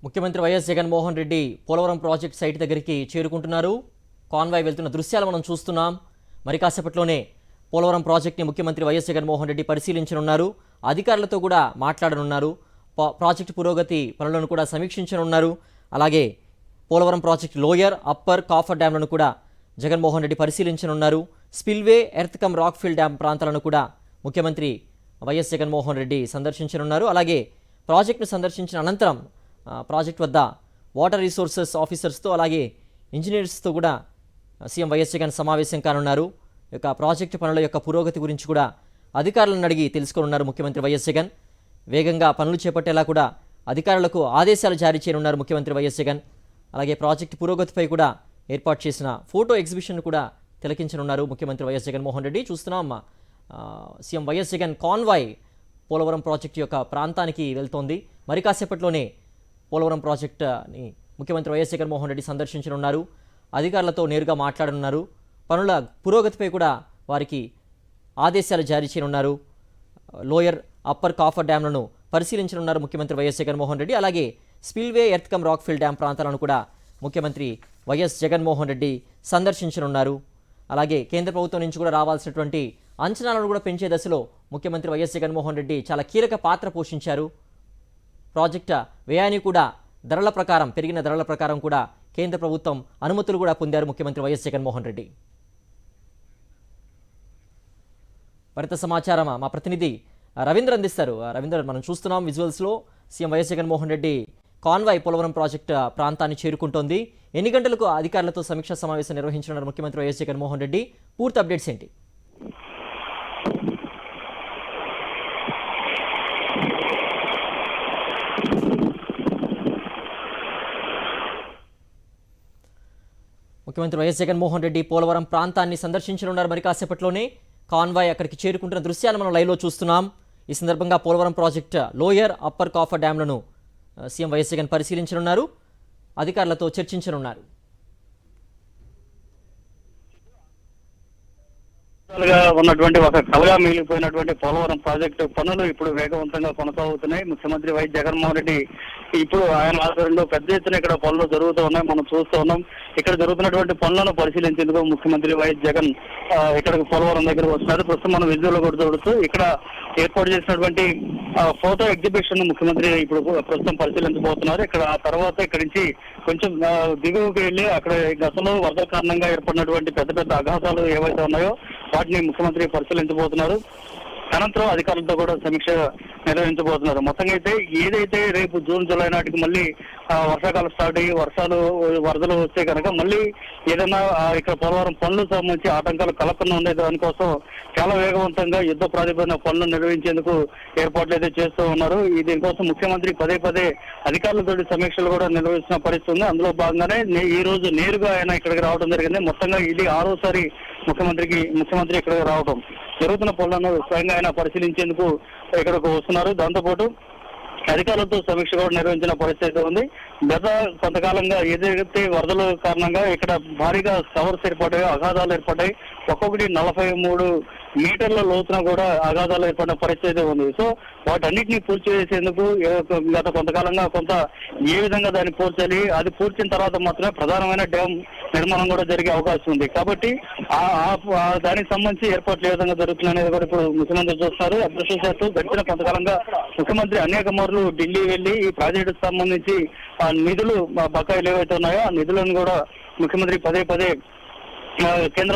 ముఖ్యమంత్రి YS Jaganmohan Reddy Polavaram project site దగ్గరికి చేరుకుంటున్నారు. కాన్వాయ్ వెళ్తున్న దృశ్యాలు మనం చూస్తున్నాం. మరి కాసేపట్లోనే పోలవరం ప్రాజెక్ట్ని ముఖ్యమంత్రి వైఎస్ జగన్మోహన్ రెడ్డి పరిశీలించనున్నారు. అధికారులతో కూడా మాట్లాడనున్నారు. ప్రాజెక్టు పురోగతి పనులను కూడా సమీక్షించనున్నారు. అలాగే Polavaram project lower, upper, coffer డ్యాంలను కూడా జగన్మోహన్ రెడ్డి పరిశీలించనున్నారు. Spillway, earth cum rockfill dam ప్రాంతాలను కూడా ముఖ్యమంత్రి వైఎస్ జగన్మోహన్ రెడ్డి సందర్శించనున్నారు. అలాగే ప్రాజెక్టును సందర్శించిన అనంతరం ప్రాజెక్ట్ వద్ద వాటర్ రిసోర్సెస్ ఆఫీసర్స్తో అలాగే ఇంజనీర్స్తో కూడా సీఎం వైఎస్ జగన్ సమావేశం కానున్నారు. యొక్క ప్రాజెక్టు పనుల యొక్క పురోగతి గురించి కూడా అధికారులను అడిగి తెలుసుకోనున్నారు ముఖ్యమంత్రి వైఎస్ జగన్. వేగంగా పనులు చేపట్టేలా కూడా అధికారులకు ఆదేశాలు జారీ చేయనున్నారు ముఖ్యమంత్రి వైఎస్ జగన్. అలాగే ప్రాజెక్టు పురోగతిపై కూడా ఏర్పాటు చేసిన ఫోటో ఎగ్జిబిషన్ కూడా తిలకించనున్నారు ముఖ్యమంత్రి వైఎస్ జగన్మోహన్ రెడ్డి. చూస్తున్నాం CM YS Jagan convoy Polavaram project యొక్క ప్రాంతానికి వెళ్తోంది. మరి కాసేపట్లోనే పోలవరం ప్రాజెక్టుని ముఖ్యమంత్రి వైఎస్ జగన్మోహన్ రెడ్డి సందర్శించనున్నారు. అధికారులతో నేరుగా మాట్లాడనున్నారు. పనుల పురోగతిపై కూడా వారికి ఆదేశాలు జారీ చేయనున్నారు. లోయర్, అప్పర్ కాఫర్ డ్యాంలను పరిశీలించనున్నారు ముఖ్యమంత్రి వైఎస్ జగన్మోహన్ రెడ్డి. అలాగే spillway, earth cum rockfill dam ప్రాంతాలను కూడా ముఖ్యమంత్రి వైఎస్ జగన్మోహన్ రెడ్డి సందర్శించనున్నారు. అలాగే కేంద్ర ప్రభుత్వం నుంచి కూడా రావాల్సినటువంటి అంచనాలను కూడా పెంచే దశలో ముఖ్యమంత్రి వైఎస్ జగన్మోహన్ రెడ్డి చాలా కీలక పాత్ర పోషించారు. ప్రాజెక్టు వ్యయాన్ని కూడా పెరిగిన ధరల ప్రకారం కూడా కేంద్ర ప్రభుత్వం అనుమతులు కూడా పొందారు ముఖ్యమంత్రి వైఎస్ జగన్మోహన్ రెడ్డి. మరింత సమాచారం మా ప్రతినిధి రవీంద్ర అందిస్తారు. రవీంద్ర, మనం చూస్తున్నాం విజువల్స్లో CM YS Jaganmohan Reddy convoy Polavaram project ప్రాంతాన్ని చేరుకుంటోంది. ఎన్ని గంటలకు అధికారులతో సమీక్షా సమావేశం నిర్వహించనున్నారు ముఖ్యమంత్రి వైఎస్ జగన్మోహన్ రెడ్డి? పూర్తి అప్డేట్స్ ఏంటి? ముఖ్యమంత్రి వైఎస్ జగన్మోహన్ రెడ్డి పోలవరం ప్రాంతాన్ని సందర్శించనున్నారు. మరి కాసేపట్లోనే కాన్వాయ్ అక్కడికి చేరుకుంటున్న దృశ్యాలు మనం లైవ్లో చూస్తున్నాం. ఈ సందర్భంగా Polavaram project lower, upper coffer డ్యాంలను సీఎం వైఎస్ జగన్ పరిశీలించనున్నారు. అధికారులతో చర్చించనున్నారు. ఉన్నటువంటి ఒక కలగా మిగిలిపోయినటువంటి పోలవరం ప్రాజెక్టు పనులు ఇప్పుడు వేగవంతంగా కొనసాగుతున్నాయి. ముఖ్యమంత్రి వైఎస్ జగన్మోహన్ రెడ్డి ఇప్పుడు ఆయన ఆధ్వర్యంలో పెద్ద ఎత్తున ఇక్కడ పనులు జరుగుతూ ఉన్నాయి. మనం చూస్తూ ఉన్నాం. ఇక్కడ జరుగుతున్నటువంటి పనులను పరిశీలించేందుకు ముఖ్యమంత్రి వైఎస్ జగన్ ఇక్కడికి పోలవరం దగ్గర వస్తున్నారు. ప్రస్తుతం మనం విజువల్ కూడా చూడొచ్చు. ఇక్కడ ఏర్పాటు చేసినటువంటి ఫోటో ఎగ్జిబిషన్ ముఖ్యమంత్రి ఇప్పుడు ప్రస్తుతం పరిశీలించబోతున్నారు. ఇక్కడ ఆ తర్వాత ఇక్కడి నుంచి కొంచెం దిగువకి వెళ్ళి అక్కడ గతంలో వరద కారణంగా ఏర్పడినటువంటి పెద్ద పెద్ద అఘాతాలు ఏవైతే ఉన్నాయో వాటిని ముఖ్యమంత్రి పరిశీలించబోతున్నారు. అనంతరం అధికారులతో కూడా సమీక్ష నిర్వహించబోతున్నారు. మొత్తంగా అయితే ఏదైతే రేపు జూన్, జూలై నాటికి మళ్ళీ వర్షాకాలం స్టార్ట్ అయ్యి వరదలు వస్తే కనుక మళ్ళీ ఏదైనా ఇక్కడ పోలవరం పనులకు సంబంధించి ఆటంకాలు కలగకుండా ఉండే దానికోసం చాలా వేగవంతంగా యుద్ధ ప్రాతిపదికన పనులు నిర్వహించేందుకు ఏర్పాట్లు అయితే చేస్తూ ఉన్నారు. దీనికోసం ముఖ్యమంత్రి పదే పదే అధికారులతో సమీక్షలు కూడా నిర్వహిస్తున్న పరిస్థితి ఉంది. అందులో భాగంగానే ఈ రోజు నేరుగా ఆయన ఇక్కడికి రావడం జరిగింది. మొత్తంగా ఇది 6వసారి ముఖ్యమంత్రి ఇక్కడికి రావడం. జరుగుతున్న పనులను స్వయంగా ఆయన పరిశీలించేందుకు ఇక్కడకు వస్తున్నారు. దాంతోపాటు అధికారులతో సమీక్ష కూడా నిర్వహించిన పరిస్థితి ఉంది. గత కొంతకాలంగా ఏదైతే వరదల కారణంగా ఇక్కడ భారీగా కవర్స్ ఏర్పడ్డాయి, అగాధాలు ఏర్పడ్డాయి. ఒక్కొక్కటి 43 మీటర్ల లోతున కూడా అగాధాలు ఏర్పడిన పరిస్థితి ఉంది. సో వాటన్నిటిని పూర్తి చేసేందుకు గత కొంతకాలంగా ఏ విధంగా దాన్ని పూర్చాలి, అది పూర్చిన తర్వాత మాత్రమే ప్రధానమైన డ్యామ్ నిర్మాణం కూడా జరిగే అవకాశం ఉంది. కాబట్టి దానికి సంబంధించి ఏర్పాట్లు ఏ విధంగా జరుగుతుంది అనేది కూడా ఇప్పుడు ముఖ్యమంత్రి చూస్తున్నారు. అదృష్టవశాత్తు గడిచిన కొంతకాలంగా ముఖ్యమంత్రి అనేక మార్లు ఢిల్లీ వెళ్లి ఈ ప్రాజెక్టుకు సంబంధించి ఆ నిధులు బకాయిలు ఏవైతే ఉన్నాయో ఆ నిధులను కూడా ముఖ్యమంత్రి పదే పదే కేంద్ర